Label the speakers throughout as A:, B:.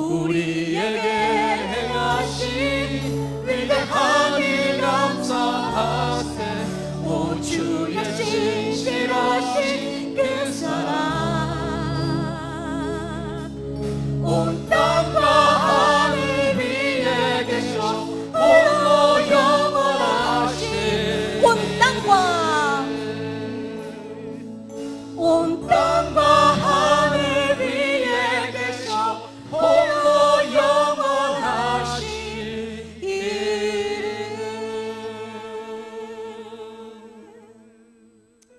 A: 우리에게 행하신 위대한 일 감사하세. 오 주의 진실하신 그 사랑 온 땅과 하늘 위에 계셔 홀로 영원하신 온 땅과 하늘 위에 계셔 홀로 영원하신 이름.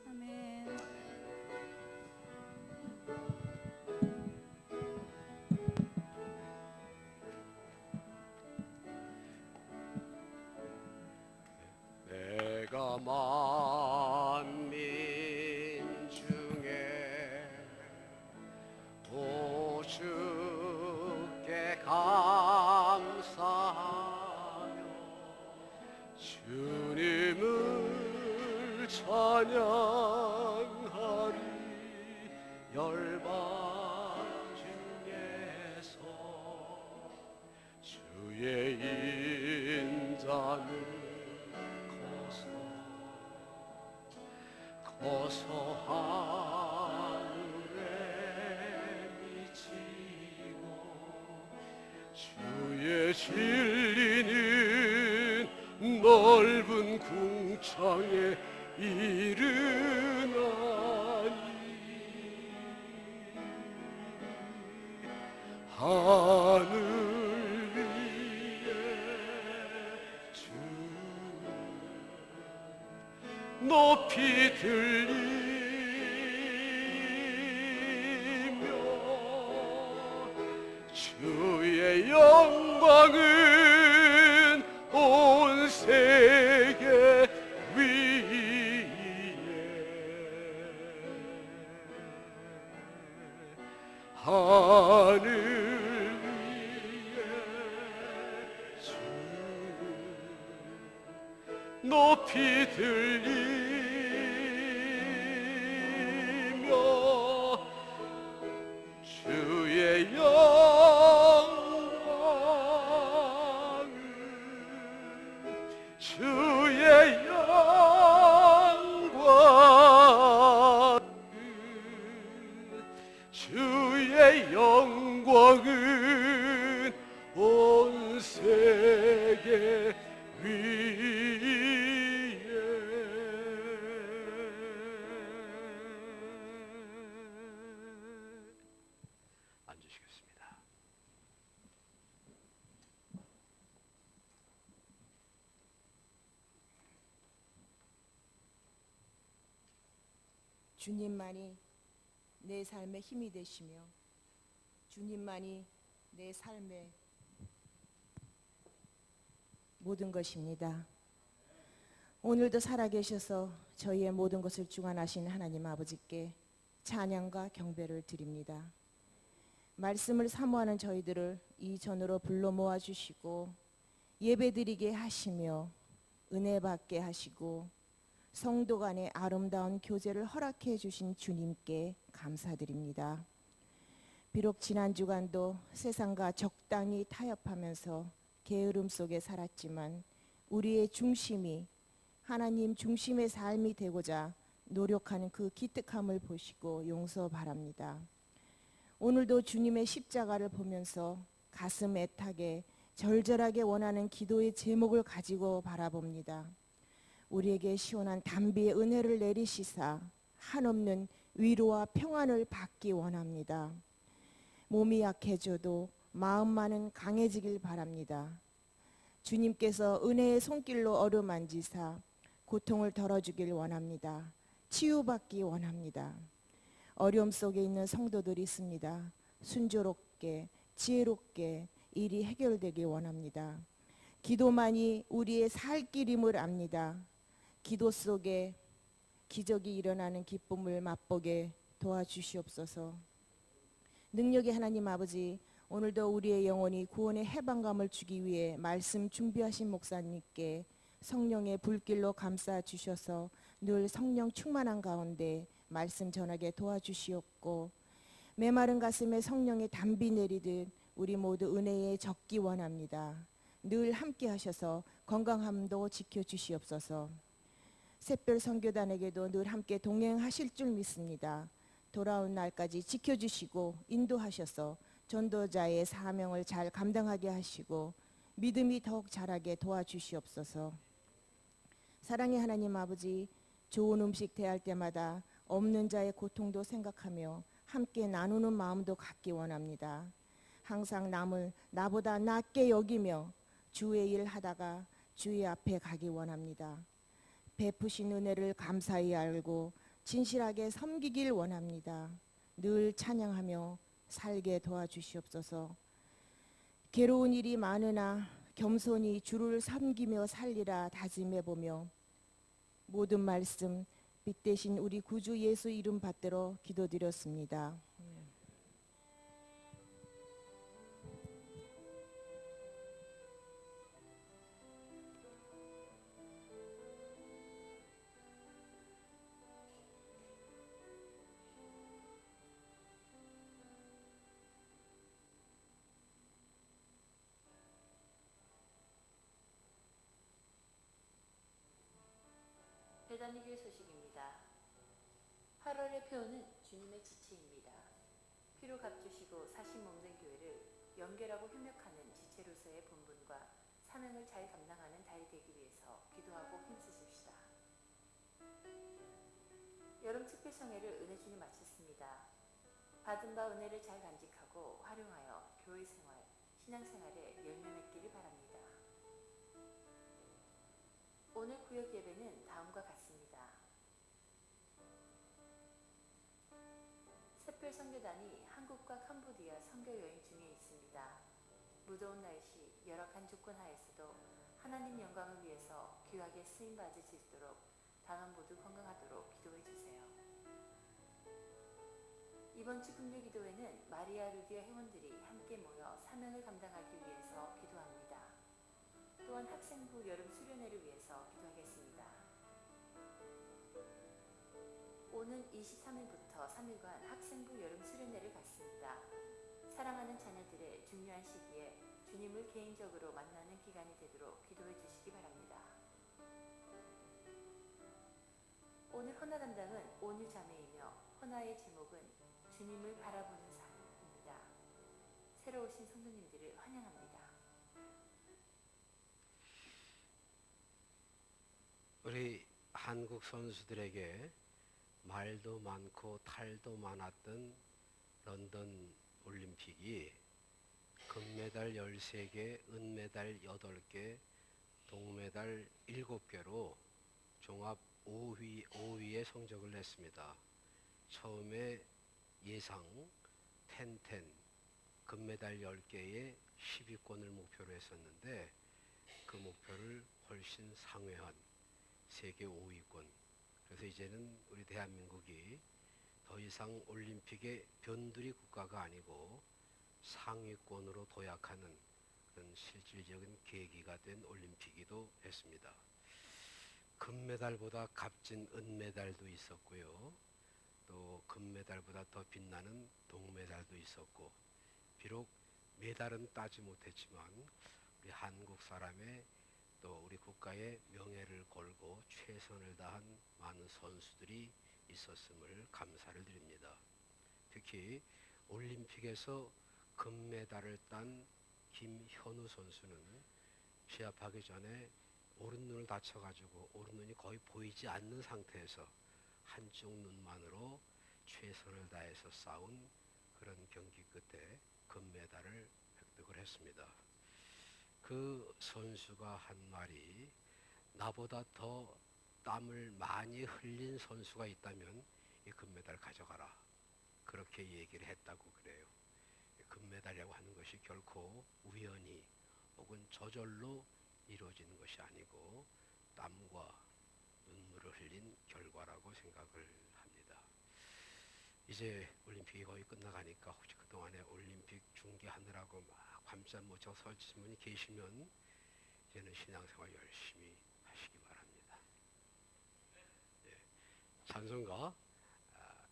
B: 아멘.
A: 내가 만민 중에 오 주께 감사하며 주님을 찬양하리. 열방 중에서 주의 인자는 거서 하늘에 미치고 주의 진리는 넓은 궁창에 이르나니. 하늘 위에 주 높이 들리며 주의 영광은 온 세계 위에. 하늘 위에 주 높이 들리며 주의 영광을 주의 영광을 주의 영광은 온 세계 위에. 앉으시겠습니다.
C: 주님만이 내 삶의 힘이 되시며 주님만이 내 삶의 모든 것입니다. 오늘도 살아계셔서 저희의 모든 것을 주관하신 하나님 아버지께 찬양과 경배를 드립니다. 말씀을 사모하는 저희들을 이 전으로 불러 모아주시고 예배드리게 하시며 은혜 받게 하시고 성도 간의 아름다운 교제를 허락해 주신 주님께 감사드립니다. 비록 지난 주간도 세상과 적당히 타협하면서 게으름 속에 살았지만 우리의 중심이 하나님 중심의 삶이 되고자 노력하는 그 기특함을 보시고 용서 바랍니다. 오늘도 주님의 십자가를 보면서 가슴 애타게 절절하게 원하는 기도의 제목을 가지고 바라봅니다. 우리에게 시원한 담비의 은혜를 내리시사 한없는 위로와 평안을 받기 원합니다. 몸이 약해져도 마음만은 강해지길 바랍니다. 주님께서 은혜의 손길로 어루만지사 고통을 덜어주길 원합니다. 치유받기 원합니다. 어려움 속에 있는 성도들이 있습니다. 순조롭게 지혜롭게 일이 해결되길 원합니다. 기도만이 우리의 살 길임을 압니다. 기도 속에 기적이 일어나는 기쁨을 맛보게 도와주시옵소서. 능력의 하나님 아버지, 오늘도 우리의 영혼이 구원의 해방감을 주기 위해 말씀 준비하신 목사님께 성령의 불길로 감싸 주셔서 늘 성령 충만한 가운데 말씀 전하게 도와주시옵고, 메마른 가슴에 성령의 담비 내리듯 우리 모두 은혜에 적기 원합니다. 늘 함께 하셔서 건강함도 지켜주시옵소서. 샛별 선교단에게도 늘 함께 동행하실 줄 믿습니다. 돌아온 날까지 지켜주시고 인도하셔서 전도자의 사명을 잘 감당하게 하시고 믿음이 더욱 자라게 도와주시옵소서. 사랑의 하나님 아버지, 좋은 음식 대할 때마다 없는 자의 고통도 생각하며 함께 나누는 마음도 갖기 원합니다. 항상 남을 나보다 낫게 여기며 주의 일 하다가 주의 앞에 가기 원합니다. 베푸신 은혜를 감사히 알고 진실하게 섬기길 원합니다. 늘 찬양하며 살게 도와주시옵소서. 괴로운 일이 많으나 겸손히 주를 섬기며 살리라 다짐해보며 모든 말씀 빛 대신 우리 구주 예수 이름 받들어 기도드렸습니다.
B: 배단위교회 소식입니다. 8월의 표어는 주님의 지체입니다. 피로 값주시고 사심 없는 교회를 연결하고 협력하는 지체로서의 본분과 사명을 잘 감당하는 달이 되기 위해서 기도하고 힘쓰십시다. 여름 특별성회를 은혜주니 마쳤습니다. 받은 바 은혜를 잘 간직하고 활용하여 교회 생활, 신앙생활에 열매 맺기를 바랍니다. 오늘 구역 예배는 다음과 같습니다. 샛별 선교단이 한국과 캄보디아 선교 여행 중에 있습니다. 무더운 날씨, 열악한 조건 하에서도 하나님 영광을 위해서 귀하게 쓰임 받을 수 있도록 단원 모두 건강하도록 기도해 주세요. 이번 주 금요 기도회는 마리아 루디아 회원들이 함께 모여 사명을 감당하기 위해서 기도합니다. 또한 학생부 여름 수련회를 위해서 기도하겠습니다. 오는 23일부터 3일간 학생부 여름 수련회를 갖습니다. 사랑하는 자녀들의 중요한 시기에 주님을 개인적으로 만나는 기간이 되도록 기도해 주시기 바랍니다. 오늘 헌화 담당은 온유 자매이며 헌화의 제목은 주님을 바라보는 삶입니다. 새로 오신 성도님들을 환영합니다.
D: 우리 한국 선수들에게 말도 많고 탈도 많았던 런던 올림픽이 금메달 13개, 은메달 8개, 동메달 7개로 종합 5위의 성적을 냈습니다. 처음에 예상 10-10 금메달 10개에 10위권을 목표로 했었는데 그 목표를 훨씬 상회한 세계 5위권. 그래서 이제는 우리 대한민국이 더 이상 올림픽의 변두리 국가가 아니고 상위권으로 도약하는 그런 실질적인 계기가 된 올림픽이기도 했습니다. 금메달보다 값진 은메달도 있었고요. 또 금메달보다 더 빛나는 동메달도 있었고, 비록 메달은 따지 못했지만 우리 한국 사람의 또 우리 국가의 명예를 걸고 최선을 다한 많은 선수들이 있었음을 감사를 드립니다. 특히 올림픽에서 금메달을 딴 김현우 선수는 시합하기 전에 오른눈을 다쳐가지고 오른눈이 거의 보이지 않는 상태에서 한쪽 눈만으로 최선을 다해서 싸운 그런 경기 끝에 금메달을 획득을 했습니다. 그 선수가 한 말이, 나보다 더 땀을 많이 흘린 선수가 있다면 이 금메달 가져가라, 그렇게 얘기를 했다고 그래요. 금메달이라고 하는 것이 결코 우연히 혹은 저절로 이루어지는 것이 아니고 땀과 눈물을 흘린 결과라고 생각을 합니다. 이제 올림픽이 거의 끝나가니까 혹시 그동안에 올림픽 중계하느라고 막 밤잠 못 자고 설치신 분이 계시면 이제는 신앙생활 열심히 하시기 바랍니다. 네. 찬송가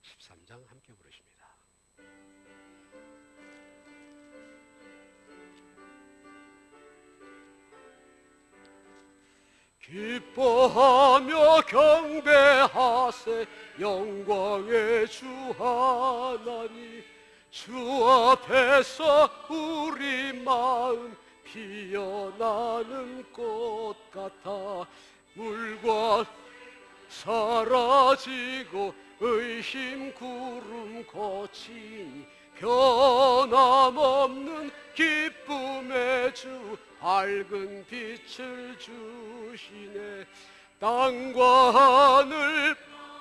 D: 13장 함께 부르십니다.
A: 기뻐하며 경배하세 영광의 주 하나님. 주 앞에서 우리 마음 피어나는 꽃 같아 물과 사라지고 의심 구름 거치니 변함없는 기쁨의 주 밝은 빛을 주시네. 땅과 하늘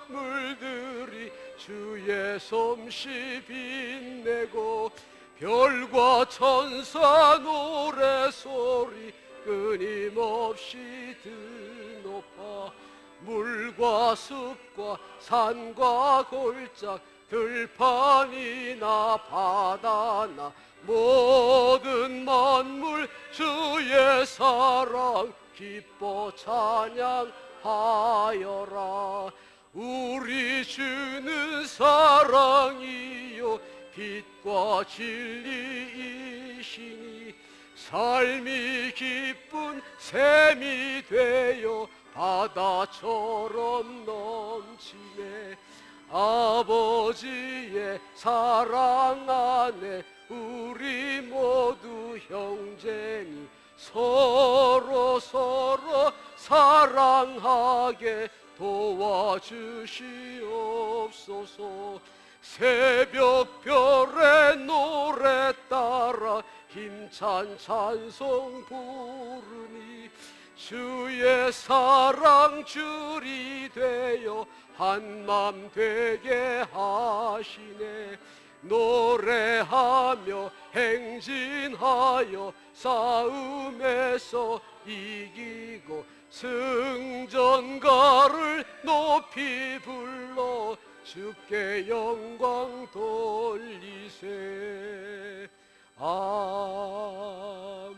A: 물들이 주의 솜씨 빛내고 별과 천사 노래소리 끊임없이 드높아 물과 숲과 산과 골짝 들판이나 바다나 모든 만물 주의 사랑 기뻐 찬양하여라. 우리 주는 사랑이요 빛과 진리이시니 삶이 기쁜 샘이 되어 바다처럼 넘치네. 아버지의 사랑 안에 우리 모두 형제니 서로 사랑하게 도와주시옵소서. 새벽별의 노래 따라 힘찬 찬송 부르니 주의 사랑 줄이 되어 한맘 되게 하시네. 노래하며 행진하여 싸움에서 이기고 승전가를 높이 불러 주께 영광 돌리세. 아멘.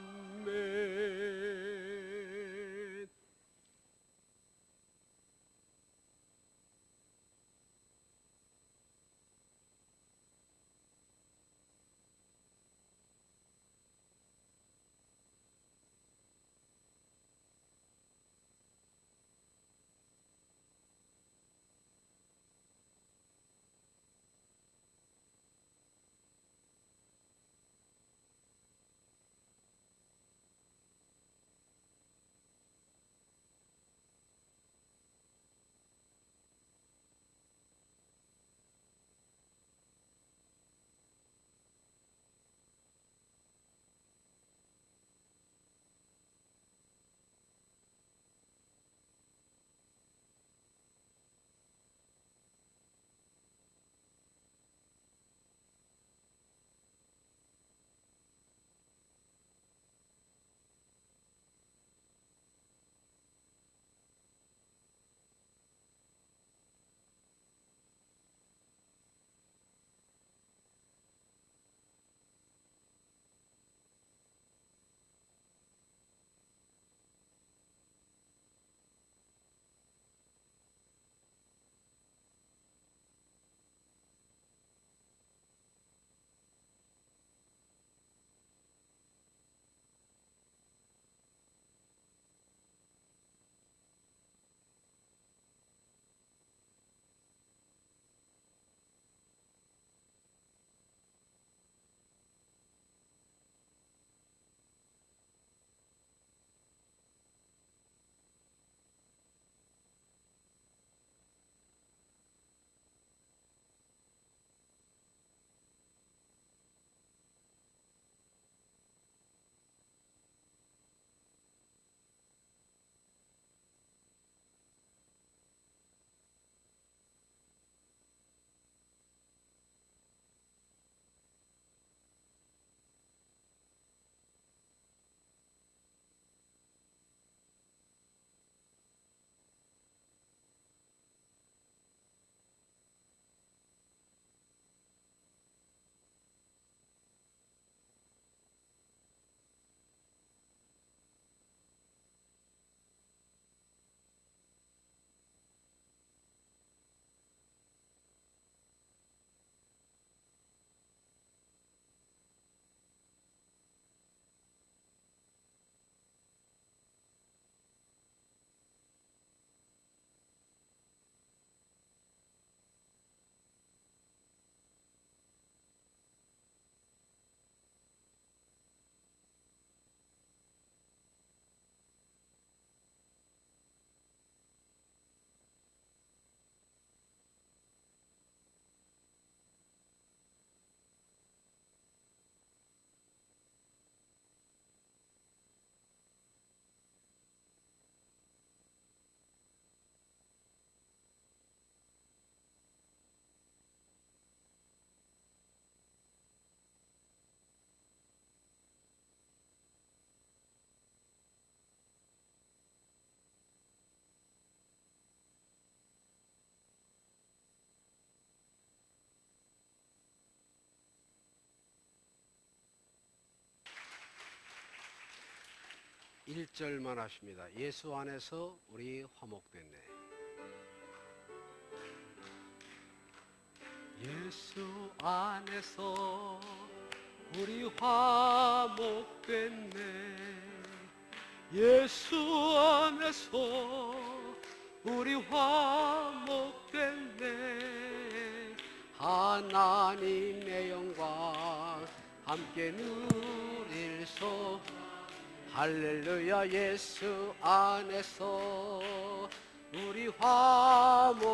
D: 1절만 하십니다. 예수 안에서 우리 화목됐네. 예수 안에서 우리 화목됐네. 예수 안에서 우리 화목됐네. 하나님의 영광 함께 누릴소. 할렐루야. 예수 안에서 우리 화목됐네.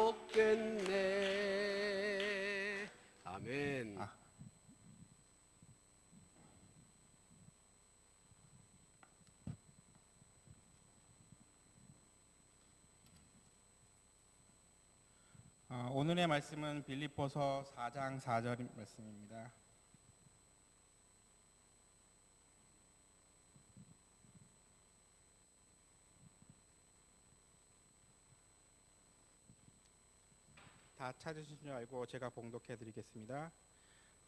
D: 아멘.
E: 오늘의 말씀은 빌립보서 4장 4절 말씀입니다. 다 찾으신 줄 알고 제가 봉독해 드리겠습니다.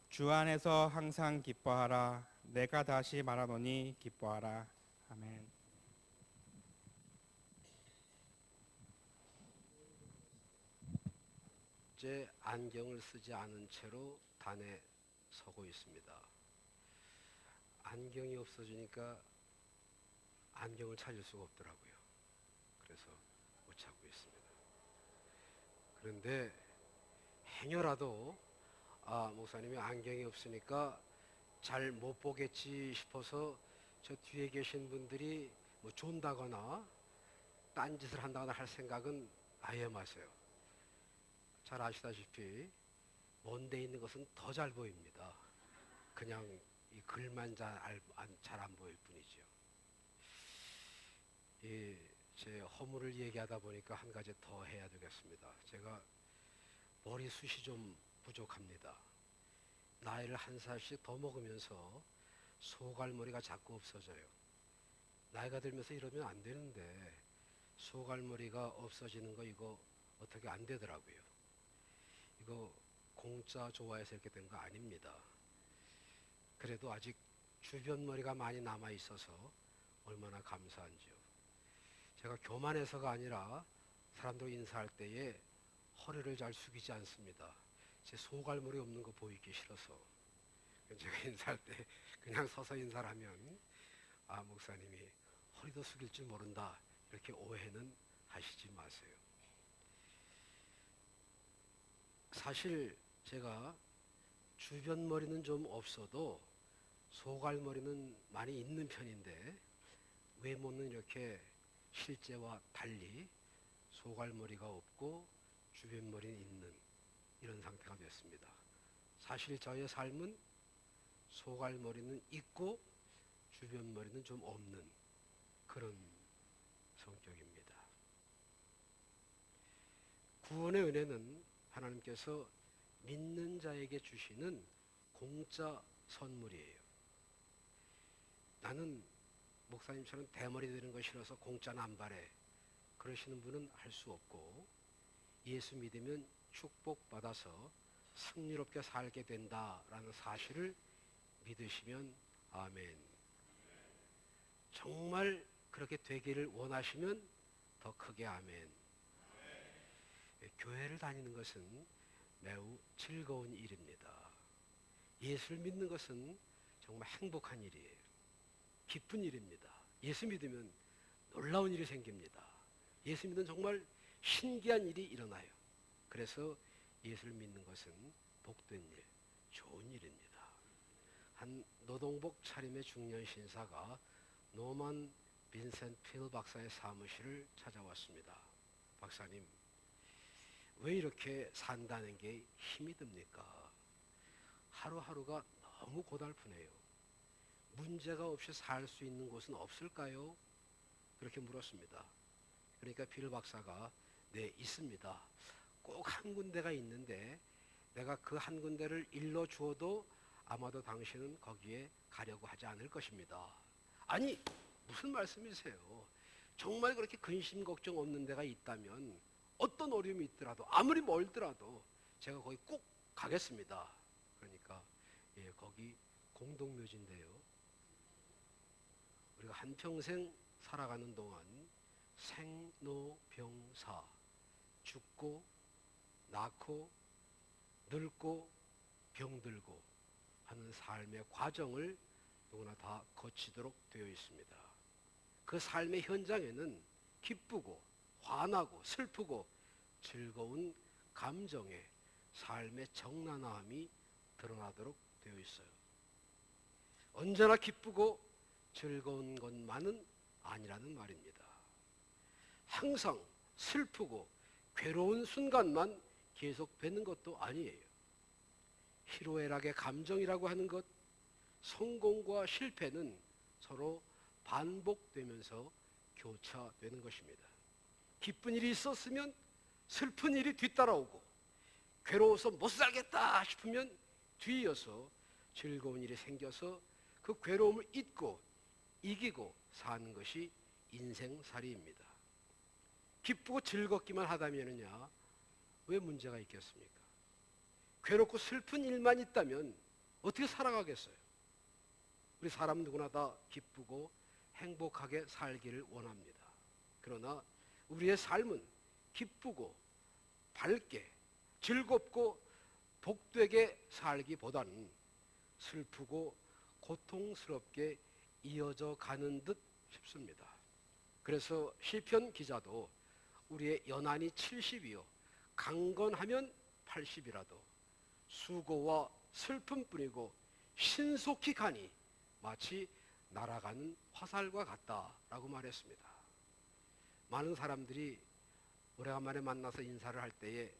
E: 주 안에서 항상 기뻐하라. 내가 다시 말하노니 기뻐하라. 아멘.
D: 제 안경을 쓰지 않은 채로 단에 서고 있습니다. 안경이 없어지니까 안경을 찾을 수가 없더라고요. 그래서 못 찾고 있습니다. 그런데 행여라도 목사님이 안경이 없으니까 잘 못 보겠지 싶어서 저 뒤에 계신 분들이 뭐 존다거나 딴짓을 한다거나 할 생각은 아예 마세요. 잘 아시다시피 먼 데 있는 것은 더 잘 보입니다. 그냥 이 글만 잘 안 보일 뿐이죠. 제 허물을 얘기하다 보니까 한 가지 더 해야 되겠습니다. 제가 머리숱이 좀 부족합니다. 나이를 한 살씩 더 먹으면서 소갈머리가 자꾸 없어져요. 나이가 들면서 이러면 안 되는데 소갈머리가 없어지는 거 이거 어떻게 안 되더라고요. 이거 공짜 좋아해서 이렇게 된 거 아닙니다. 그래도 아직 주변 머리가 많이 남아 있어서 얼마나 감사한지요. 제가 교만해서가 아니라 사람들 인사할 때에 허리를 잘 숙이지 않습니다. 제 소갈머리 없는 거 보이기 싫어서. 제가 인사할 때 그냥 서서 인사를 하면 목사님이 허리도 숙일 줄 모른다 이렇게 오해는 하시지 마세요. 사실 제가 주변 머리는 좀 없어도 소갈머리는 많이 있는 편인데 외모는 이렇게 실제와 달리 소갈머리가 없고 주변 머리는 있는 이런 상태가 됐습니다. 사실 저의 삶은 소갈머리는 있고 주변 머리는 좀 없는 그런 성격입니다. 구원의 은혜는 하나님께서 믿는 자에게 주시는 공짜 선물이에요. 나는 목사님처럼 대머리 되는 거 싫어서 공짜는 안 바래. 그러시는 분은 할 수 없고 예수 믿으면 축복받아서 승리롭게 살게 된다라는 사실을 믿으시면 아멘. 정말 그렇게 되기를 원하시면 더 크게 아멘. 교회를 다니는 것은 매우 즐거운 일입니다. 예수를 믿는 것은 정말 행복한 일이에요. 기쁜 일입니다. 예수 믿으면 놀라운 일이 생깁니다. 예수 믿으면 정말 신기한 일이 일어나요. 그래서 예수를 믿는 것은 복된 일, 좋은 일입니다. 한 노동복 차림의 중년 신사가 노만 빈센트 필 박사의 사무실을 찾아왔습니다. 박사님, 왜 이렇게 산다는 게 힘이 듭니까? 하루하루가 너무 고달프네요. 문제가 없이 살 수 있는 곳은 없을까요? 그렇게 물었습니다. 그러니까 필 박사가 네, 있습니다. 꼭 한 군데가 있는데 내가 그 한 군데를 일러 주어도 아마도 당신은 거기에 가려고 하지 않을 것입니다. 아니, 무슨 말씀이세요? 정말 그렇게 근심 걱정 없는 데가 있다면 어떤 어려움이 있더라도 아무리 멀더라도 제가 거기 꼭 가겠습니다. 그러니까 거기 공동묘지인데요. 우리가 한평생 살아가는 동안 생로병사, 죽고 낳고 늙고 병들고 하는 삶의 과정을 누구나 다 거치도록 되어 있습니다. 그 삶의 현장에는 기쁘고 화나고 슬프고 즐거운 감정의 삶의 적나라함이 드러나도록 되어 있어요. 언제나 기쁘고 즐거운 것만은 아니라는 말입니다. 항상 슬프고 괴로운 순간만 계속되는 것도 아니에요. 희로애락의 감정이라고 하는 것, 성공과 실패는 서로 반복되면서 교차되는 것입니다. 기쁜 일이 있었으면 슬픈 일이 뒤따라오고, 괴로워서 못 살겠다 싶으면 뒤이어서 즐거운 일이 생겨서 그 괴로움을 잊고 이기고 사는 것이 인생살이입니다. 기쁘고 즐겁기만 하다면야 왜 문제가 있겠습니까? 괴롭고 슬픈 일만 있다면 어떻게 살아가겠어요? 우리 사람 누구나 다 기쁘고 행복하게 살기를 원합니다. 그러나 우리의 삶은 기쁘고 밝게 즐겁고 복되게 살기보다는 슬프고 고통스럽게 이어져 가는 듯 싶습니다. 그래서 시편 기자도 우리의 연한이 70이요 강건하면 80이라도 수고와 슬픔뿐이고 신속히 가니 마치 날아가는 화살과 같다라고 말했습니다. 많은 사람들이 오래간만에 만나서 인사를 할 때에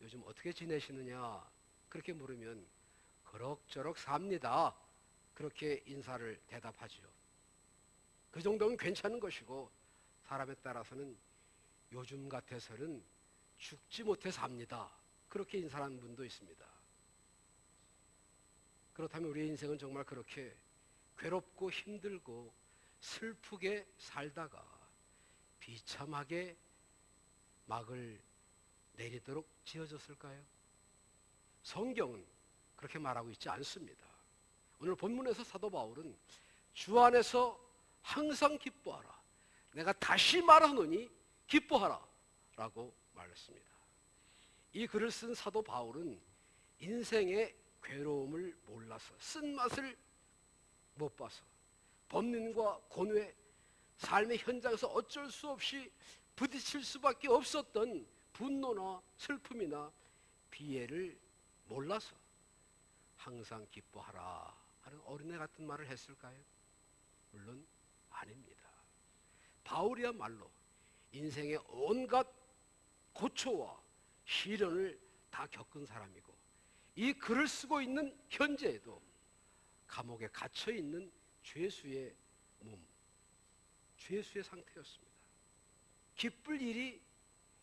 D: 요즘 어떻게 지내시느냐 그렇게 물으면 그럭저럭 삽니다. 그렇게 인사를 대답하지요. 그 정도면 괜찮은 것이고, 사람에 따라서는 요즘 같아서는 죽지 못해 삽니다. 그렇게 인사하는 분도 있습니다. 그렇다면 우리의 인생은 정말 그렇게 괴롭고 힘들고 슬프게 살다가 비참하게 막을 내리도록 지어졌을까요? 성경은 그렇게 말하고 있지 않습니다. 오늘 본문에서 사도 바울은 주 안에서 항상 기뻐하라. 내가 다시 말하노니 기뻐하라 라고 말했습니다. 이 글을 쓴 사도 바울은 인생의 괴로움을 몰라서, 쓴맛을 못 봐서, 범민과 고뇌, 삶의 현장에서 어쩔 수 없이 부딪힐 수밖에 없었던 분노나 슬픔이나 비애를 몰라서 항상 기뻐하라 하는 어린애 같은 말을 했을까요? 물론 아닙니다. 바울이야말로 인생의 온갖 고초와 시련을 다 겪은 사람이고, 이 글을 쓰고 있는 현재에도 감옥에 갇혀있는 죄수의 몸, 죄수의 상태였습니다. 기쁠 일이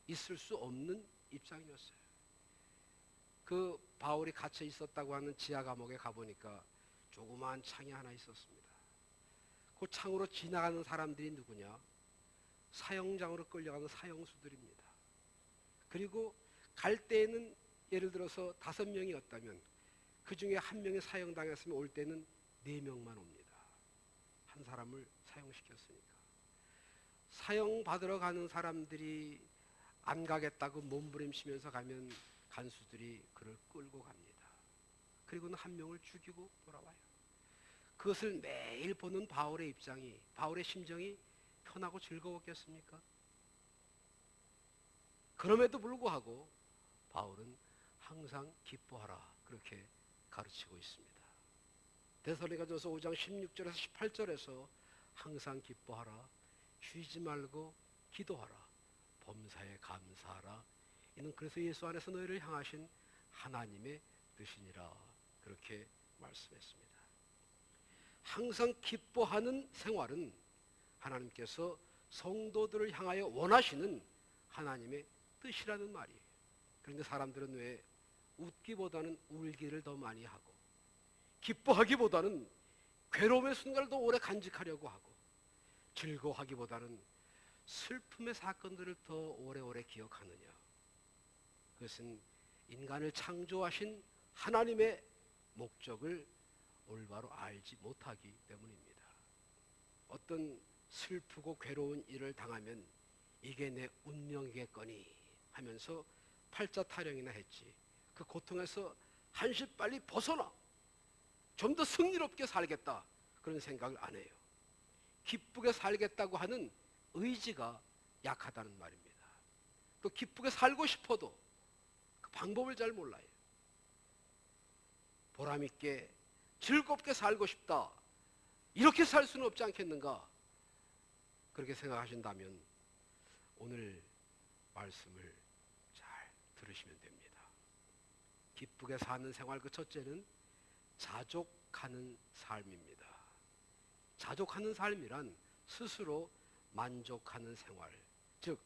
D: 있을 수 없는 입장이었어요. 그 바울이 갇혀 있었다고 하는 지하 감옥에 가보니까 조그마한 창이 하나 있었습니다. 그 창으로 지나가는 사람들이 누구냐? 사형장으로 끌려가는 사형수들입니다. 그리고 갈 때에는 예를 들어서 5명이었다면 그 중에 1명이 사형당했으면 올 때는 4명만 옵니다. 한 사람을 사형시켰으니까. 사형받으러 가는 사람들이 안 가겠다고 몸부림치면서 가면 간수들이 그를 끌고 갑니다. 그리고는 1명을 죽이고 돌아와요. 그것을 매일 보는 바울의 입장이, 바울의 심정이 편하고 즐거웠겠습니까? 그럼에도 불구하고 바울은 항상 기뻐하라 그렇게 가르치고 있습니다. 데살로니가전서 5장 16절에서 18절에서 항상 기뻐하라, 쉬지 말고 기도하라, 범사에 감사하라. 이는 그래서 예수 안에서 너희를 향하신 하나님의 뜻이니라 그렇게 말씀했습니다. 항상 기뻐하는 생활은 하나님께서 성도들을 향하여 원하시는 하나님의 뜻이라는 말이에요. 그런데 사람들은 왜 웃기보다는 울기를 더 많이 하고, 기뻐하기보다는 괴로움의 순간을 더 오래 간직하려고 하고, 즐거워하기보다는 슬픔의 사건들을 더 오래오래 기억하느냐? 그것은 인간을 창조하신 하나님의 목적을 올바로 알지 못하기 때문입니다. 어떤 슬프고 괴로운 일을 당하면 이게 내 운명이겠거니 하면서 팔자 타령이나 했지. 그 고통에서 한시 빨리 벗어나 좀 더 승리롭게 살겠다 그런 생각을 안 해요. 기쁘게 살겠다고 하는 의지가 약하다는 말입니다. 또 기쁘게 살고 싶어도 그 방법을 잘 몰라요. 보람있게 즐겁게 살고 싶다, 이렇게 살 수는 없지 않겠는가, 그렇게 생각하신다면 오늘 말씀을 잘 들으시면 됩니다. 기쁘게 사는 생활, 그 첫째는 자족하는 삶입니다. 자족하는 삶이란 스스로 만족하는 생활, 즉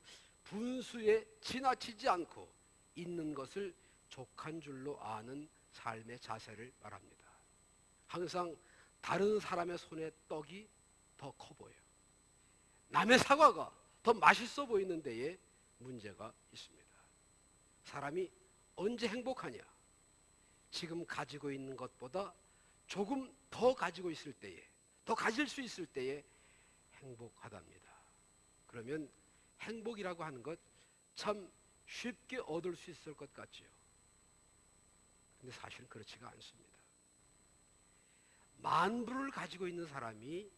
D: 분수에 지나치지 않고 있는 것을 족한 줄로 아는 삶의 자세를 말합니다. 항상 다른 사람의 손에 떡이 더 커 보여요. 남의 사과가 더 맛있어 보이는 데에 문제가 있습니다. 사람이 언제 행복하냐? 지금 가지고 있는 것보다 조금 더 가지고 있을 때에, 더 가질 수 있을 때에 행복하답니다. 그러면 행복이라고 하는 것 참 쉽게 얻을 수 있을 것 같지요. 근데 사실은 그렇지가 않습니다. 만불을 가지고 있는 사람이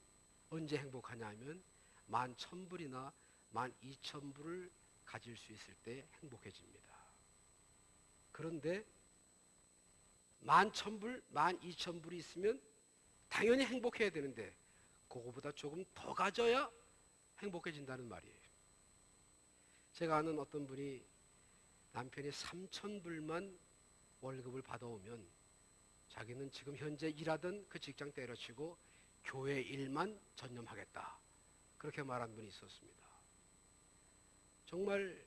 D: 언제 행복하냐 하면 11,000불이나 12,000불을 가질 수 있을 때 행복해집니다. 그런데 11,000불, 12,000불이 있으면 당연히 행복해야 되는데 그거보다 조금 더 가져야 행복해진다는 말이에요. 제가 아는 어떤 분이 남편이 3,000불만 월급을 받아오면 자기는 지금 현재 일하던 그 직장 때려치고 교회 일만 전념하겠다, 그렇게 말한 분이 있었습니다. 정말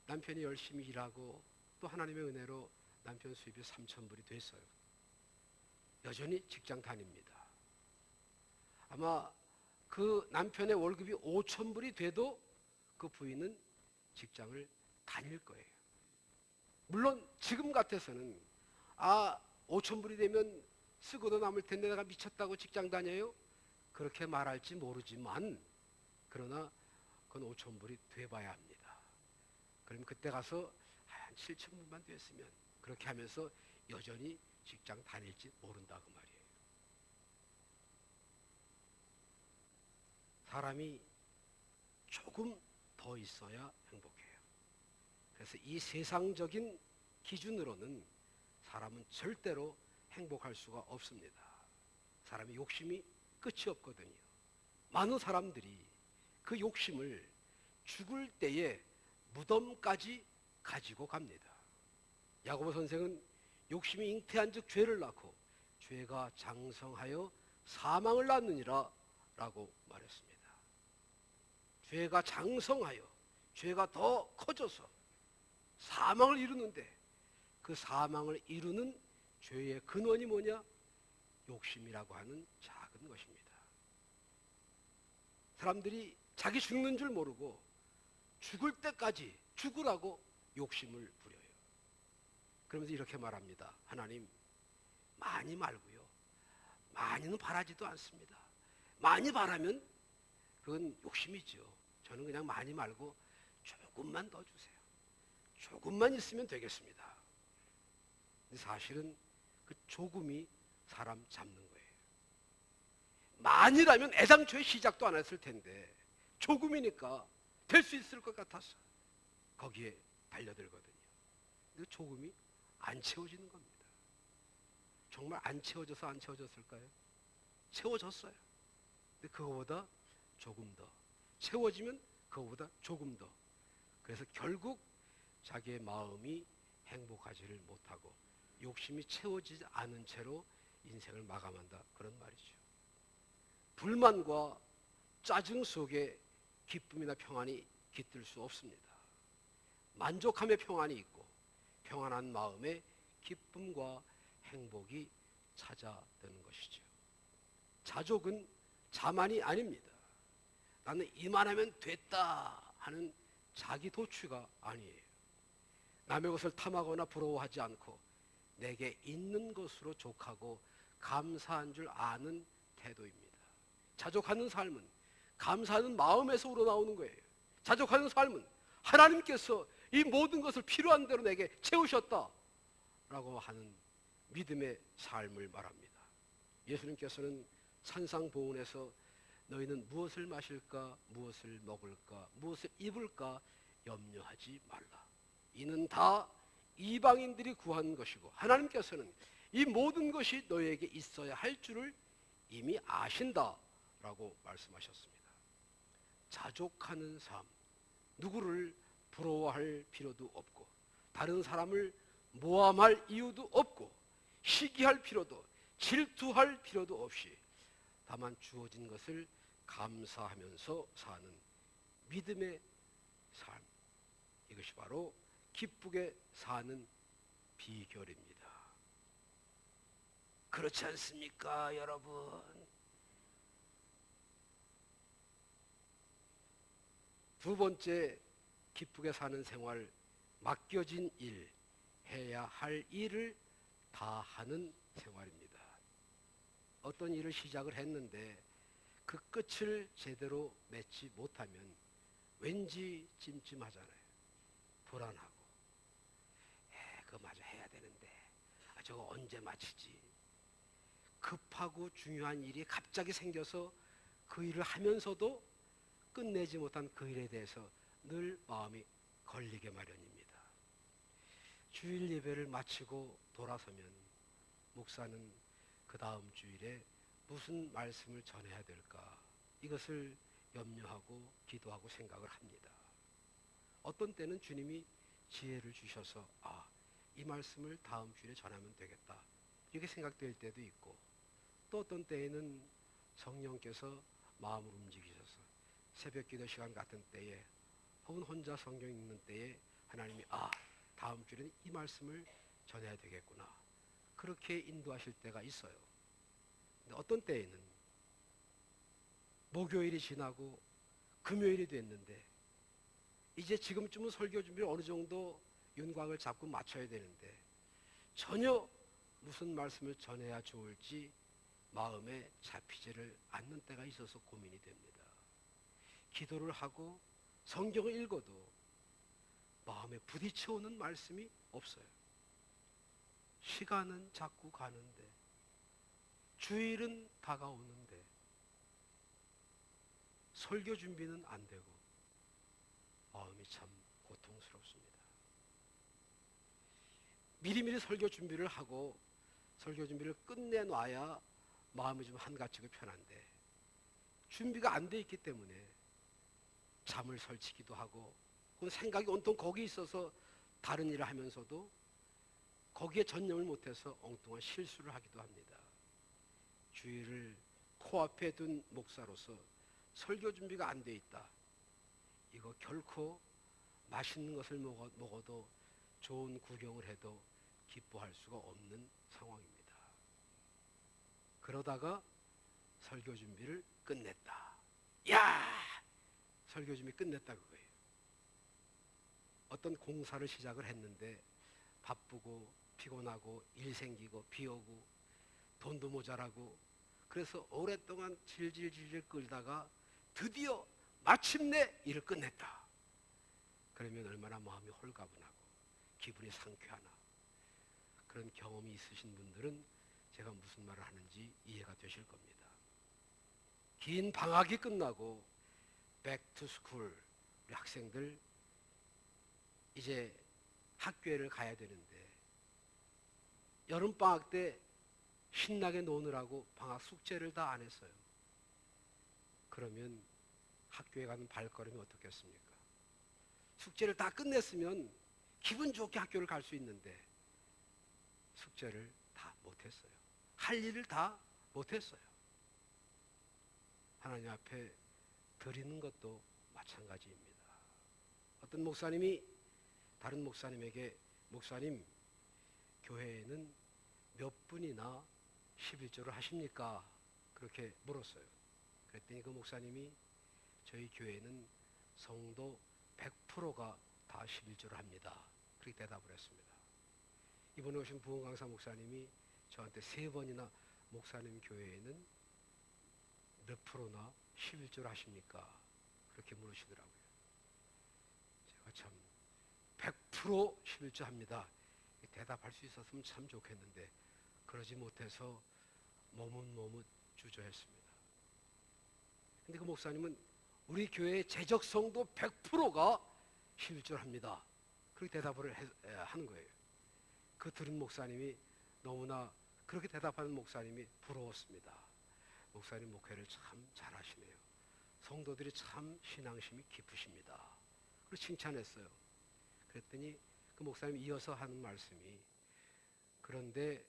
D: 남편이 열심히 일하고 또 하나님의 은혜로 남편 수입이 3,000불이 됐어요. 여전히 직장 다닙니다. 아마 그 남편의 월급이 5,000불이 돼도 그 부인은 직장을 다닐 거예요. 물론 지금 같아서는 5,000불이 되면 쓰고도 남을 텐데 내가 미쳤다고 직장 다녀요? 그렇게 말할지 모르지만, 그러나 그건 5,000불이 돼봐야 합니다. 그럼 그때 가서 한 7,000불만 됐으면, 그렇게 하면서 여전히 직장 다닐지 모른다 그 말이에요. 사람이 조금 더 있어야 행복해요. 그래서 이 세상적인 기준으로는 사람은 절대로 행복할 수가 없습니다. 사람의 욕심이 끝이 없거든요. 많은 사람들이 그 욕심을 죽을 때에 무덤까지 가지고 갑니다. 야고보 선생은 욕심이 잉태한 즉 죄를 낳고 죄가 장성하여 사망을 낳느니라 라고 말했습니다. 죄가 장성하여 죄가 더 커져서 사망을 이루는데, 그 사망을 이루는 죄의 근원이 뭐냐? 욕심이라고 하는 작은 것입니다. 사람들이 자기 죽는 줄 모르고 죽을 때까지 죽으라고 욕심을 부려요. 그러면서 이렇게 말합니다. 하나님, 많이 말고요, 많이는 바라지도 않습니다. 많이 바라면 그건 욕심이죠. 저는 그냥 많이 말고 조금만 더 주세요. 조금만 있으면 되겠습니다. 근데 사실은 그 조금이 사람 잡는 거예요. 많이라면 애당초에 시작도 안 했을 텐데 조금이니까 될 수 있을 것 같아서 거기에 달려들거든요. 근데 조금이 안 채워지는 겁니다. 정말 안 채워져서 안 채워졌을까요? 채워졌어요. 근데 그거보다 조금 더 채워지면 그거보다 조금 더, 그래서 결국 자기의 마음이 행복하지를 못하고 욕심이 채워지지 않은 채로 인생을 마감한다, 그런 말이죠. 불만과 짜증 속에 기쁨이나 평안이 깃들 수 없습니다. 만족함의 평안이 있고 평안한 마음에 기쁨과 행복이 찾아드는 것이죠. 자족은 자만이 아닙니다. 나는 이만하면 됐다 하는 자기 도취가 아니에요. 남의 것을 탐하거나 부러워하지 않고 내게 있는 것으로 족하고 감사한 줄 아는 태도입니다. 자족하는 삶은 감사하는 마음에서 우러나오는 거예요. 자족하는 삶은 하나님께서 이 모든 것을 필요한 대로 내게 채우셨다 라고 하는 믿음의 삶을 말합니다. 예수님께서는 산상보훈에서 너희는 무엇을 마실까, 무엇을 먹을까, 무엇을 입을까 염려하지 말라. 이는 다 이방인들이 구한 것이고 하나님께서는 이 모든 것이 너희에게 있어야 할 줄을 이미 아신다 라고 말씀하셨습니다. 자족하는 삶, 누구를 부러워할 필요도 없고 다른 사람을 모함할 이유도 없고 시기할 필요도 질투할 필요도 없이 다만 주어진 것을 감사하면서 사는 믿음의 삶, 이것이 바로 기쁘게 사는 비결입니다. 그렇지 않습니까, 여러분? 두 번째, 기쁘게 사는 생활, 맡겨진 일, 해야 할 일을 다 하는 생활입니다. 어떤 일을 시작을 했는데 그 끝을 제대로 맺지 못하면 왠지 찜찜하잖아요. 불안하고, 그거 마저 해야 되는데 저거 언제 마치지? 급하고 중요한 일이 갑자기 생겨서 그 일을 하면서도 끝내지 못한 그 일에 대해서 늘 마음이 걸리게 마련입니다. 주일 예배를 마치고 돌아서면 목사는 그 다음 주일에 무슨 말씀을 전해야 될까, 이것을 염려하고 기도하고 생각을 합니다. 어떤 때는 주님이 지혜를 주셔서 이 말씀을 다음 주일에 전하면 되겠다 이렇게 생각될 때도 있고, 또 어떤 때에는 성령께서 마음을 움직이셔서 새벽 기도 시간 같은 때에 혹은 혼자 성경 읽는 때에 하나님이 다음 주에는 이 말씀을 전해야 되겠구나 그렇게 인도하실 때가 있어요. 근데 어떤 때에는 목요일이 지나고 금요일이 됐는데 이제 지금쯤은 설교 준비를 어느 정도 윤곽을 잡고 맞춰야 되는데 전혀 무슨 말씀을 전해야 좋을지 마음에 잡히지를 않는 때가 있어서 고민이 됩니다. 기도를 하고 성경을 읽어도 마음에 부딪혀오는 말씀이 없어요. 시간은 자꾸 가는데 주일은 다가오는데 설교 준비는 안 되고 마음이 참 고통스럽습니다. 미리미리 설교 준비를 하고 설교 준비를 끝내놔야 마음이 좀 한가지고 편한데 준비가 안 돼 있기 때문에 잠을 설치기도 하고 생각이 온통 거기에 있어서 다른 일을 하면서도 거기에 전념을 못해서 엉뚱한 실수를 하기도 합니다. 주일을 코앞에 둔 목사로서 설교 준비가 안 돼 있다, 이거 결코 맛있는 것을 먹어도 좋은 구경을 해도 기뻐할 수가 없는 상황입니다. 그러다가 설교 준비를 끝냈다. 설교 준비 끝냈다 그거예요. 어떤 공사를 시작을 했는데 바쁘고 피곤하고 일 생기고 비 오고 돈도 모자라고 그래서 오랫동안 질질질질 끌다가 드디어 마침내 일을 끝냈다. 그러면 얼마나 마음이 홀가분하고 기분이 상쾌하나. 그런 경험이 있으신 분들은 제가 무슨 말을 하는지 이해가 되실 겁니다. 긴 방학이 끝나고 백투스쿨 우리 학생들 이제 학교를 가야 되는데 여름방학 때 신나게 노느라고 방학 숙제를 다 안 했어요. 그러면 학교에 가는 발걸음이 어떻겠습니까? 숙제를 다 끝냈으면 기분 좋게 학교를 갈 수 있는데 숙제를 다 못했어요. 할 일을 다 못했어요. 하나님 앞에 드리는 것도 마찬가지입니다. 어떤 목사님이 다른 목사님에게 목사님, 교회에는 몇 분이나 11조를 하십니까? 그렇게 물었어요. 그랬더니 그 목사님이 저희 교회는 성도 100%가 다 11조를 합니다. 그렇게 대답을 했습니다. 이번에 오신 부흥강사 목사님이 저한테 3번이나 목사님 교회에는 몇 프로나 11조를 하십니까? 그렇게 물으시더라고요. 제가 참 100% 11조 합니다. 대답할 수 있었으면 참 좋겠는데 그러지 못해서 머뭇머뭇 주저했습니다. 근데 그 목사님은 우리 교회의 재적 성도 100%가 11조를 합니다. 그렇게 대답을 하는 거예요. 그 들은 목사님이 너무나 그렇게 대답하는 목사님이 부러웠습니다. 목사님 목회를 참 잘하시네요. 성도들이 참 신앙심이 깊으십니다. 그리고 칭찬했어요. 그랬더니 그 목사님이 이어서 하는 말씀이 그런데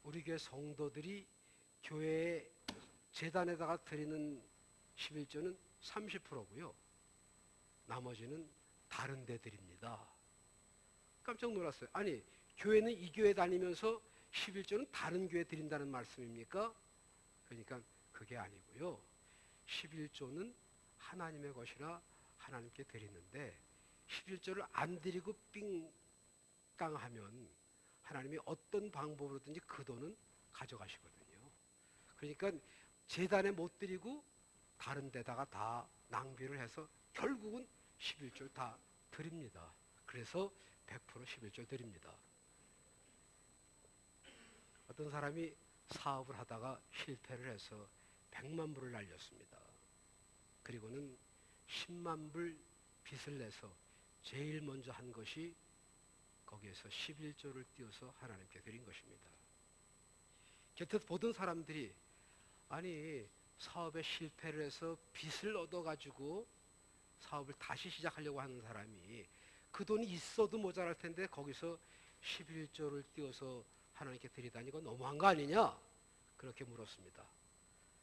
D: 우리 교회 성도들이 교회 재단에다가 드리는 11조는 30%고요. 나머지는 다른 데 드립니다. 깜짝 놀랐어요. 아니 교회는 이 교회 다니면서 11조는 다른 교회 드린다는 말씀입니까? 그러니까 그게 아니고요. 11조는 하나님의 것이라 하나님께 드리는데 11조를 안 드리고 삥땅하면 하나님이 어떤 방법으로든지 그 돈은 가져가시거든요. 그러니까 재단에 못 드리고 다른 데다가 다 낭비를 해서 결국은 11조를 다 드립니다. 그래서 100% 11조 드립니다. 어떤 사람이 사업을 하다가 실패를 해서 100만 불을 날렸습니다. 그리고는 10만 불 빚을 내서 제일 먼저 한 것이 거기에서 11조를 띄워서 하나님께 드린 것입니다. 곁에서 보던 사람들이 아니 사업에 실패를 해서 빚을 얻어가지고 사업을 다시 시작하려고 하는 사람이 그 돈이 있어도 모자랄 텐데 거기서 11조를 띄워서 하나님께 드리다니 이거 너무한 거 아니냐? 그렇게 물었습니다.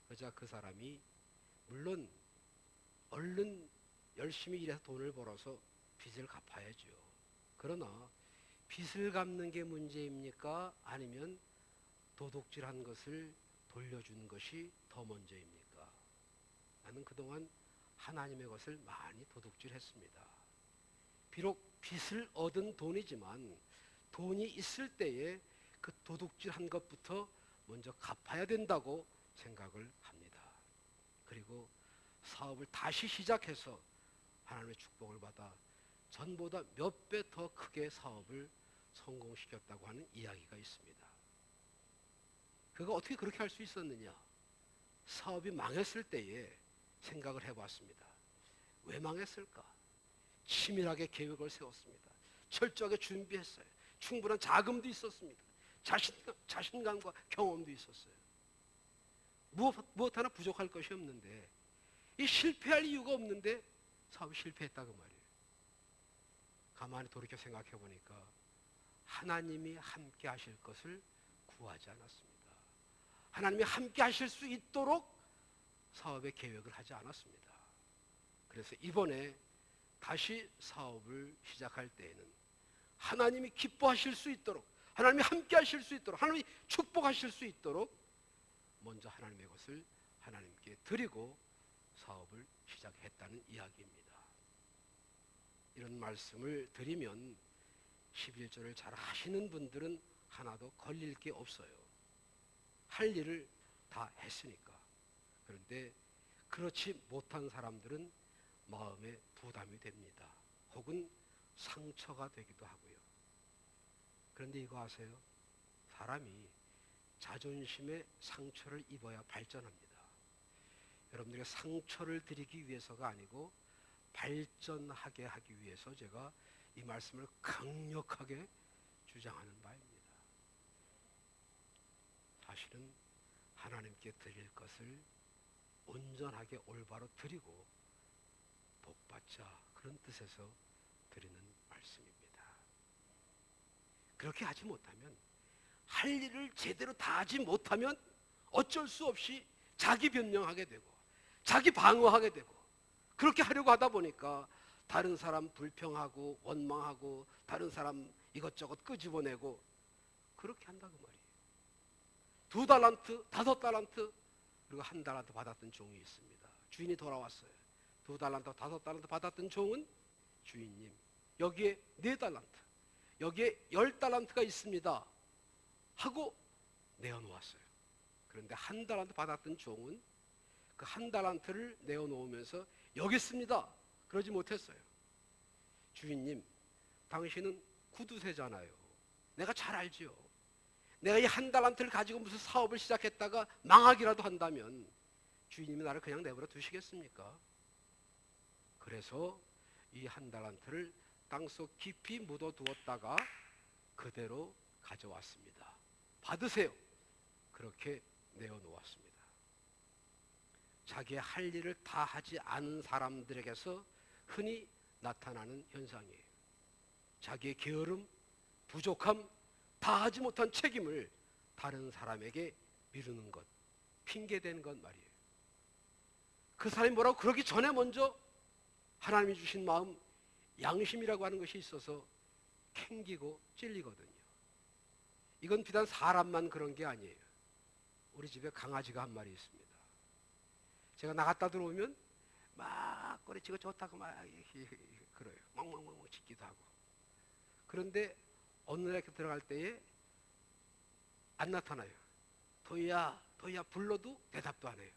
D: 그러자 그 사람이 물론 얼른 열심히 일해서 돈을 벌어서 빚을 갚아야죠. 그러나 빚을 갚는 게 문제입니까? 아니면 도둑질한 것을 돌려주는 것이 더 먼저입니까? 나는 그동안 하나님의 것을 많이 도둑질했습니다. 비록 빚을 얻은 돈이지만 돈이 있을 때에 그 도둑질한 것부터 먼저 갚아야 된다고 생각을 합니다. 그리고 사업을 다시 시작해서 하나님의 축복을 받아 전보다 몇 배 더 크게 사업을 성공시켰다고 하는 이야기가 있습니다. 그가 어떻게 그렇게 할 수 있었느냐? 사업이 망했을 때에 생각을 해봤습니다. 왜 망했을까? 치밀하게 계획을 세웠습니다. 철저하게 준비했어요. 충분한 자금도 있었습니다. 자신감과 경험도 있었어요. 무엇 하나 부족할 것이 없는데 이 실패할 이유가 없는데 사업이 실패했다 그 말이에요. 가만히 돌이켜 생각해 보니까 하나님이 함께 하실 것을 구하지 않았습니다. 하나님이 함께 하실 수 있도록 사업의 계획을 하지 않았습니다. 그래서 이번에 다시 사업을 시작할 때에는 하나님이 기뻐하실 수 있도록, 하나님이 함께 하실 수 있도록, 하나님이 축복하실 수 있도록 먼저 하나님의 것을 하나님께 드리고 사업을 시작했다는 이야기입니다. 이런 말씀을 드리면 11조를 잘 하시는 분들은 하나도 걸릴 게 없어요. 할 일을 다 했으니까. 그런데 그렇지 못한 사람들은 마음에 부담이 됩니다. 혹은 상처가 되기도 하고요. 그런데 이거 아세요? 사람이 자존심에 상처를 입어야 발전합니다. 여러분들에게 상처를 드리기 위해서가 아니고 발전하게 하기 위해서 제가 이 말씀을 강력하게 주장하는 바입니다. 사실은 하나님께 드릴 것을 온전하게 올바로 드리고 복받자 그런 뜻에서 드리는 말씀입니다. 그렇게 하지 못하면 할 일을 제대로 다 하지 못하면 어쩔 수 없이 자기 변명하게 되고 자기 방어하게 되고 그렇게 하려고 하다 보니까 다른 사람 불평하고 원망하고 다른 사람 이것저것 끄집어내고 그렇게 한다 그 말이에요. 2달란트, 5달란트 그리고 1달란트 받았던 종이 있습니다. 주인이 돌아왔어요. 2달란트, 5달란트 받았던 종은 주인님 여기에 4달란트 여기에 10달란트가 있습니다 하고 내어놓았어요. 그런데 1달란트 받았던 종은 그 그 한 달란트를 내어놓으면서 여기 있습니다. 그러지 못했어요. 주인님, 당신은 구두쇠잖아요. 내가 잘 알지요. 내가 이 한 달란트를 가지고 무슨 사업을 시작했다가 망하기라도 한다면 주인님이 나를 그냥 내버려 두시겠습니까? 그래서 이 한 달란트를 땅속 깊이 묻어두었다가 그대로 가져왔습니다. 받으세요. 그렇게 내어놓았습니다. 자기의 할 일을 다 하지 않은 사람들에게서 흔히 나타나는 현상이에요. 자기의 게으름, 부족함, 다 하지 못한 책임을 다른 사람에게 미루는 것, 핑계대는 것 말이에요. 그 사람이 뭐라고 그러기 전에 먼저 하나님이 주신 마음, 양심이라고 하는 것이 있어서 캥기고 찔리거든요. 이건 비단 사람만 그런 게 아니에요. 우리 집에 강아지가 한 마리 있습니다. 제가 나갔다 들어오면 막 꼬리치고 좋다고 막 그래요. 멍멍멍멍 짖기도 하고. 그런데 어느 날 이렇게 들어갈 때에 안 나타나요. 도희야, 도희야 불러도 대답도 안 해요.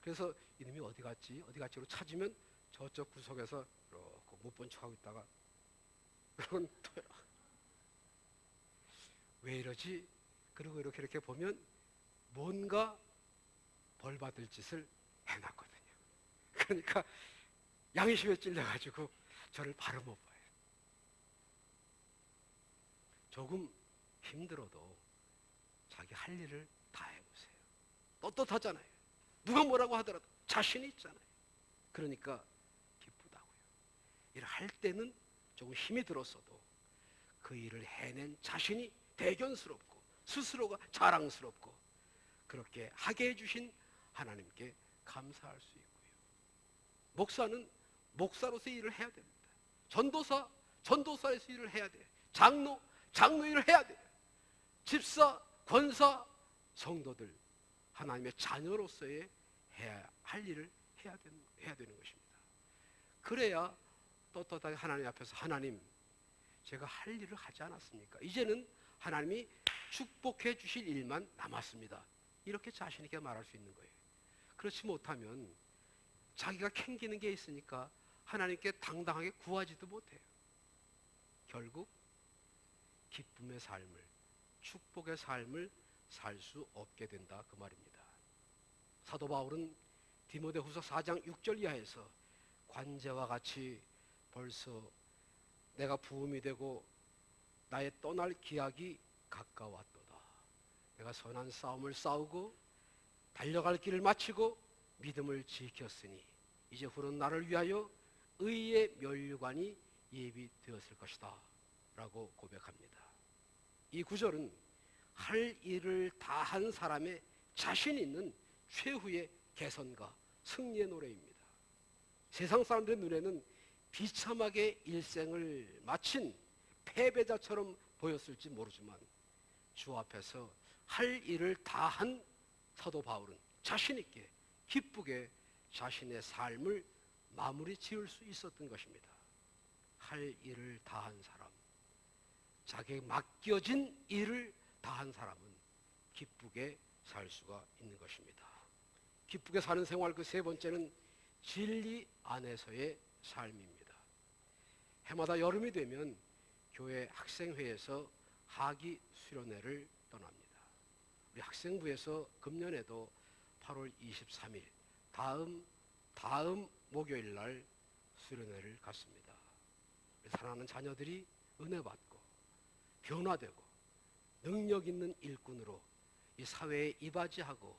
D: 그래서 이놈이 어디 갔지로 찾으면 저쪽 구석에서 이렇게 못 본 척하고 있다가 그러면 도희야 왜 이러지? 그리고 이렇게 보면 뭔가 벌 받을 짓을 해놨거든요. 그러니까 양심에 찔려가지고 저를 바로 못 봐요. 조금 힘들어도 자기 할 일을 다 해보세요. 떳떳하잖아요. 누가 뭐라고 하더라도 자신이 있잖아요. 그러니까 기쁘다고요. 일을 할 때는 조금 힘이 들었어도 그 일을 해낸 자신이 대견스럽고 스스로가 자랑스럽고 그렇게 하게 해주신 하나님께 감사할 수 있고요. 목사는 목사로서의 일을 해야 됩니다. 전도사에서 일을 해야 돼요. 장로 일을 해야 돼요. 집사, 권사, 성도들 하나님의 자녀로서의 해야 할 일을 해야 되는 것입니다. 그래야 떳떳하게 하나님 앞에서 하나님 제가 할 일을 하지 않았습니까? 이제는 하나님이 축복해 주실 일만 남았습니다. 이렇게 자신 있게 말할 수 있는 거예요. 그렇지 못하면 자기가 캥기는 게 있으니까 하나님께 당당하게 구하지도 못해요. 결국 기쁨의 삶을, 축복의 삶을 살 수 없게 된다 그 말입니다. 사도 바울은 디모데후서 4장 6절 이하에서 관제와 같이 벌써 내가 부음이 되고 나의 떠날 기약이 가까웠도다. 내가 선한 싸움을 싸우고 달려갈 길을 마치고 믿음을 지켰으니 이제 후는 나를 위하여 의의 면류관이 예비되었을 것이다 라고 고백합니다. 이 구절은 할 일을 다 한 사람의 자신 있는 최후의 개선과 승리의 노래입니다. 세상 사람들의 눈에는 비참하게 일생을 마친 패배자처럼 보였을지 모르지만 주 앞에서 할 일을 다 한 사도 바울은 자신 있게 기쁘게 자신의 삶을 마무리 지을 수 있었던 것입니다. 할 일을 다 한 사람, 자기에게 맡겨진 일을 다 한 사람은 기쁘게 살 수가 있는 것입니다. 기쁘게 사는 생활 그 세 번째는 진리 안에서의 삶입니다. 해마다 여름이 되면 교회 학생회에서 하기 수련회를 떠납니다. 우리 학생부에서 금년에도 8월 23일 다음 목요일 날 수련회를 갔습니다. 사랑하는 자녀들이 은혜 받고 변화되고 능력 있는 일꾼으로 이 사회에 이바지하고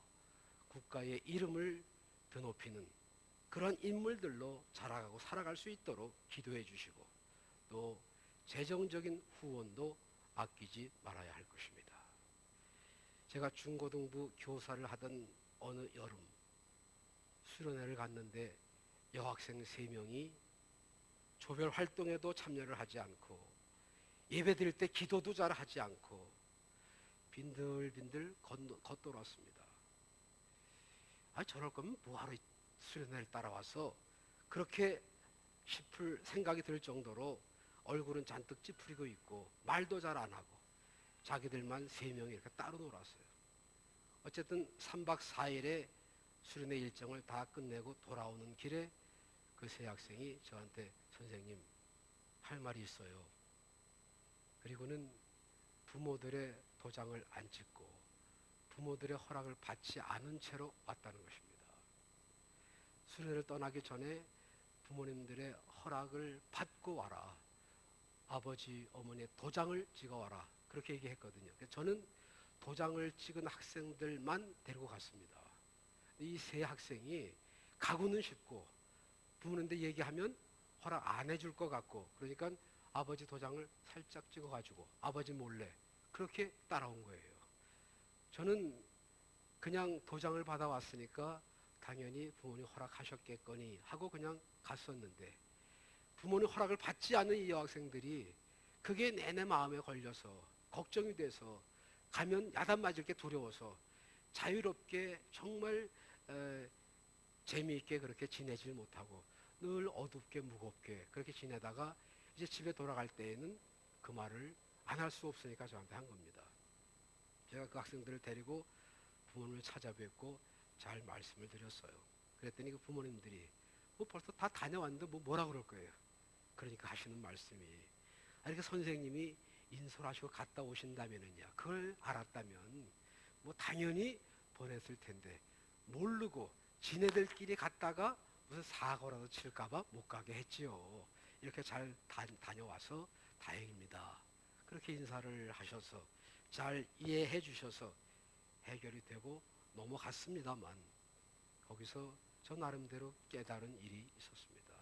D: 국가의 이름을 드높이는 그런 인물들로 자라가고 살아갈 수 있도록 기도해 주시고 또 재정적인 후원도 아끼지 말아야 할 것입니다. 제가 중고등부 교사를 하던 어느 여름 수련회를 갔는데 여학생 3명이 조별 활동에도 참여를 하지 않고 예배 드릴 때 기도도 잘 하지 않고 빈들빈들 겉돌았습니다. 저럴 거면 뭐하러 수련회를 따라와서 그렇게 싶을 생각이 들 정도로 얼굴은 잔뜩 찌푸리고 있고 말도 잘 안 하고 자기들만 3명이 이렇게 따로 놀았어요. 어쨌든 3박 4일의 수련회 일정을 다 끝내고 돌아오는 길에 그 세 학생이 저한테 선생님 할 말이 있어요. 그리고는 부모들의 도장을 안 찍고 부모들의 허락을 받지 않은 채로 왔다는 것입니다. 수련회를 떠나기 전에 부모님들의 허락을 받고 와라. 아버지, 어머니의 도장을 찍어와라. 그렇게 얘기했거든요. 저는 도장을 찍은 학생들만 데리고 갔습니다. 이 세 학생이 가고는 싶고 부모님들 얘기하면 허락 안 해줄 것 같고 그러니까 아버지 도장을 살짝 찍어가지고 아버지 몰래 그렇게 따라온 거예요. 저는 그냥 도장을 받아왔으니까 당연히 부모님 허락하셨겠거니 하고 그냥 갔었는데 부모님 허락을 받지 않은 이 여학생들이 그게 내내 마음에 걸려서 걱정이 돼서 가면 야단 맞을 게 두려워서 자유롭게 정말 재미있게 그렇게 지내질 못하고 늘 어둡게 무겁게 그렇게 지내다가 이제 집에 돌아갈 때에는 그 말을 안 할 수 없으니까 저한테 한 겁니다. 제가 그 학생들을 데리고 부모님을 찾아뵙고 잘 말씀을 드렸어요. 그랬더니 그 부모님들이 뭐 벌써 다 다녀왔는데 뭐라 그럴 거예요. 그러니까 하시는 말씀이 이렇게 선생님이 인솔하시고 갔다 오신다면은야 그걸 알았다면 뭐 당연히 보냈을 텐데 모르고 지네들끼리 갔다가 무슨 사고라도 칠까봐 못 가게 했지요. 이렇게 잘 다녀와서 다행입니다. 그렇게 인사를 하셔서 잘 이해해 주셔서 해결이 되고 넘어갔습니다만 거기서 저 나름대로 깨달은 일이 있었습니다.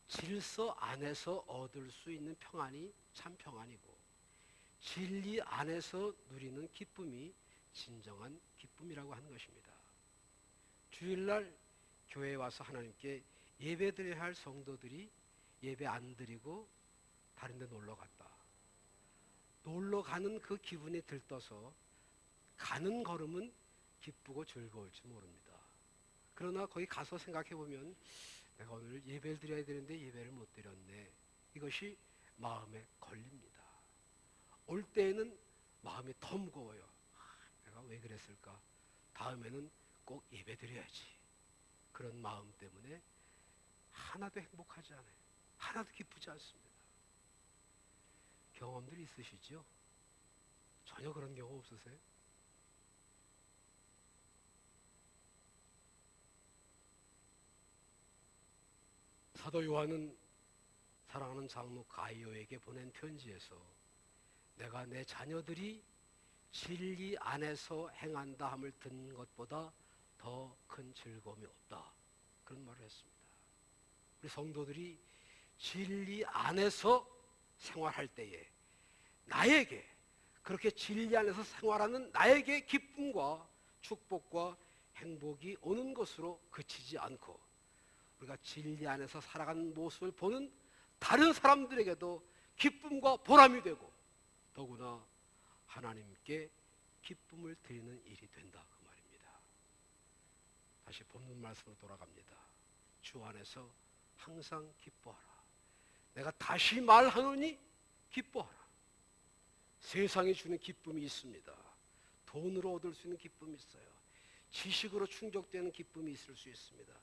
D: 질서 안에서 얻을 수 있는 평안이 참 평안이고 진리 안에서 누리는 기쁨이 진정한 기쁨이라고 하는 것입니다. 주일날 교회에 와서 하나님께 예배드려야 할 성도들이 예배 안 드리고 다른 데 놀러 갔다. 놀러 가는 그 기분이 들떠서 가는 걸음은 기쁘고 즐거울지 모릅니다. 그러나 거기 가서 생각해 보면 내가 오늘 예배를 드려야 되는데 예배를 못 드렸네. 이것이 마음에 걸립니다. 올 때에는 마음이 더 무거워요. 내가 왜 그랬을까? 다음에는 꼭 예배 드려야지. 그런 마음 때문에 하나도 행복하지 않아요. 하나도 기쁘지 않습니다. 경험들 있으시죠? 전혀 그런 경험 없으세요? 사도 요한은 사랑하는 장로 가이오에게 보낸 편지에서 내가 내 자녀들이 진리 안에서 행한다 함을 듣는 것보다 더 큰 즐거움이 없다. 그런 말을 했습니다. 우리 성도들이 진리 안에서 생활할 때에 나에게 그렇게 진리 안에서 생활하는 나에게 기쁨과 축복과 행복이 오는 것으로 그치지 않고 우리가 진리 안에서 살아가는 모습을 보는 다른 사람들에게도 기쁨과 보람이 되고 더구나 하나님께 기쁨을 드리는 일이 된다 그 말입니다. 다시 본문 말씀으로 돌아갑니다. 주 안에서 항상 기뻐하라. 내가 다시 말하노니 기뻐하라. 세상이 주는 기쁨이 있습니다. 돈으로 얻을 수 있는 기쁨이 있어요. 지식으로 충족되는 기쁨이 있을 수 있습니다.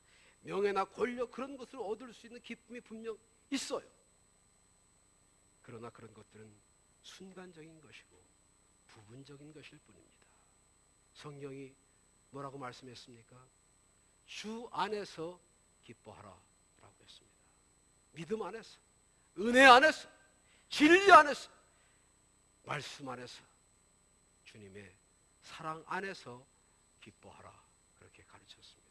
D: 명예나 권력 그런 것을 얻을 수 있는 기쁨이 분명 있어요. 그러나 그런 것들은 순간적인 것이고 부분적인 것일 뿐입니다. 성경이 뭐라고 말씀했습니까? 주 안에서 기뻐하라 라고 했습니다. 믿음 안에서, 은혜 안에서, 진리 안에서, 말씀 안에서, 주님의 사랑 안에서 기뻐하라 그렇게 가르쳤습니다.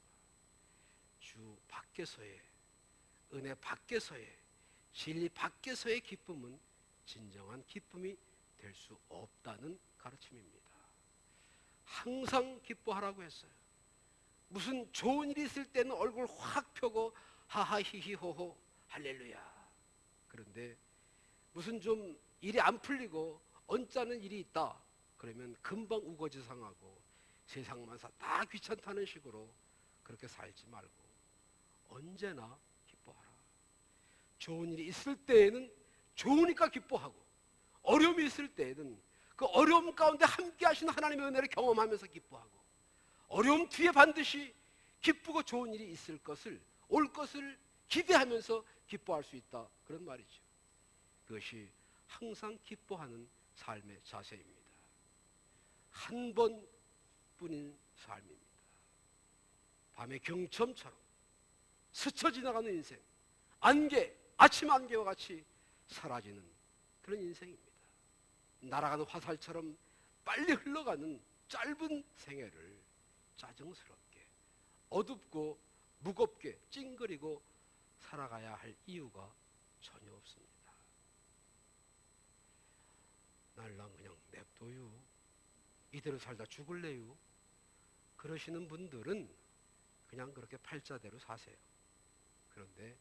D: 주 밖에서의, 은혜 밖에서의, 진리 밖에서의 기쁨은 진정한 기쁨이 될 수 없다는 가르침입니다. 항상 기뻐하라고 했어요. 무슨 좋은 일이 있을 때는 얼굴 확 펴고 하하히히호호 할렐루야. 그런데 무슨 좀 일이 안 풀리고 언짢은 일이 있다 그러면 금방 우거지상하고 세상만사 다 귀찮다는 식으로 그렇게 살지 말고 언제나 기뻐하라. 좋은 일이 있을 때에는 좋으니까 기뻐하고 어려움이 있을 때에는 그 어려움 가운데 함께 하신 하나님의 은혜를 경험하면서 기뻐하고 어려움 뒤에 반드시 기쁘고 좋은 일이 있을 것을, 올 것을 기대하면서 기뻐할 수 있다, 그런 말이죠. 그것이 항상 기뻐하는 삶의 자세입니다. 한 번뿐인 삶입니다. 밤의 경첨처럼 스쳐 지나가는 인생, 안개, 아침 안개와 같이 사라지는 그런 인생입니다. 날아가는 화살처럼 빨리 흘러가는 짧은 생애를 짜증스럽게, 어둡고 무겁게 찡그리고 살아가야 할 이유가 전혀 없습니다. 날랑 그냥 냅둬요, 이대로 살다 죽을래요, 그러시는 분들은 그냥 그렇게 팔자대로 사세요. 그런데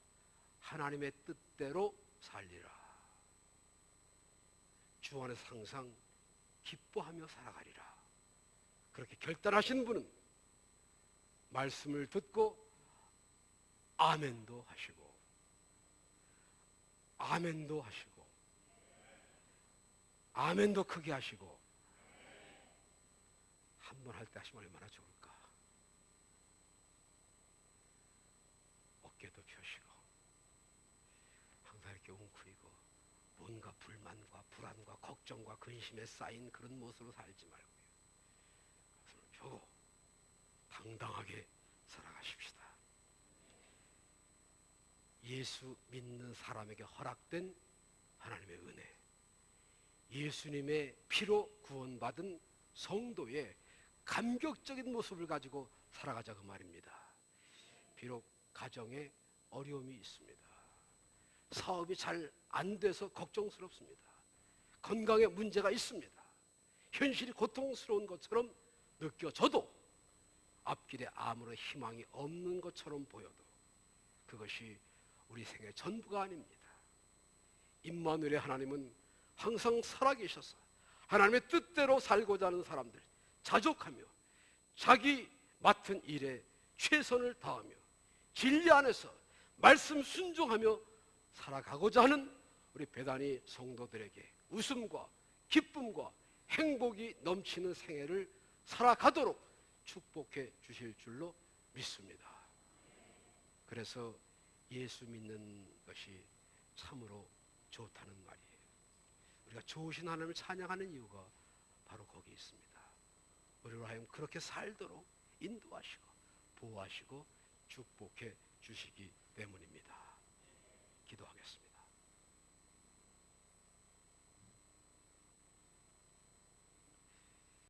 D: 하나님의 뜻대로 살리라, 주 안에서 항상 기뻐하며 살아가리라, 그렇게 결단하신 분은 말씀을 듣고 아멘도 하시고, 아멘도 하시고, 아멘도 크게 하시고, 한 번 할 때 하시면 얼마나 좋을까. 어깨도 펴시고, 항상 이렇게 웅크리고 뭔가 불만과 불안과 걱정과 근심에 쌓인 그런 모습으로 살지 말고요, 가슴을 펴고 당당하게 살아가십시다. 예수 믿는 사람에게 허락된 하나님의 은혜, 예수님의 피로 구원받은 성도의 감격적인 모습을 가지고 살아가자고 말입니다. 비록 가정에 어려움이 있습니다. 사업이 잘 안 돼서 걱정스럽습니다. 건강에 문제가 있습니다. 현실이 고통스러운 것처럼 느껴져도, 앞길에 아무런 희망이 없는 것처럼 보여도 그것이 우리 생의 전부가 아닙니다. 임마누엘의 하나님은 항상 살아계셔서 하나님의 뜻대로 살고자 하는 사람들, 자족하며 자기 맡은 일에 최선을 다하며 진리 안에서 말씀 순종하며 살아가고자 하는 우리 배단위 성도들에게 웃음과 기쁨과 행복이 넘치는 생애를 살아가도록 축복해 주실 줄로 믿습니다. 그래서 예수 믿는 것이 참으로 좋다는 말이에요. 우리가 좋으신 하나님을 찬양하는 이유가 바로 거기 있습니다. 우리로 하여금 그렇게 살도록 인도하시고 보호하시고 축복해 주시기 때문입니다. 기도하겠습니다.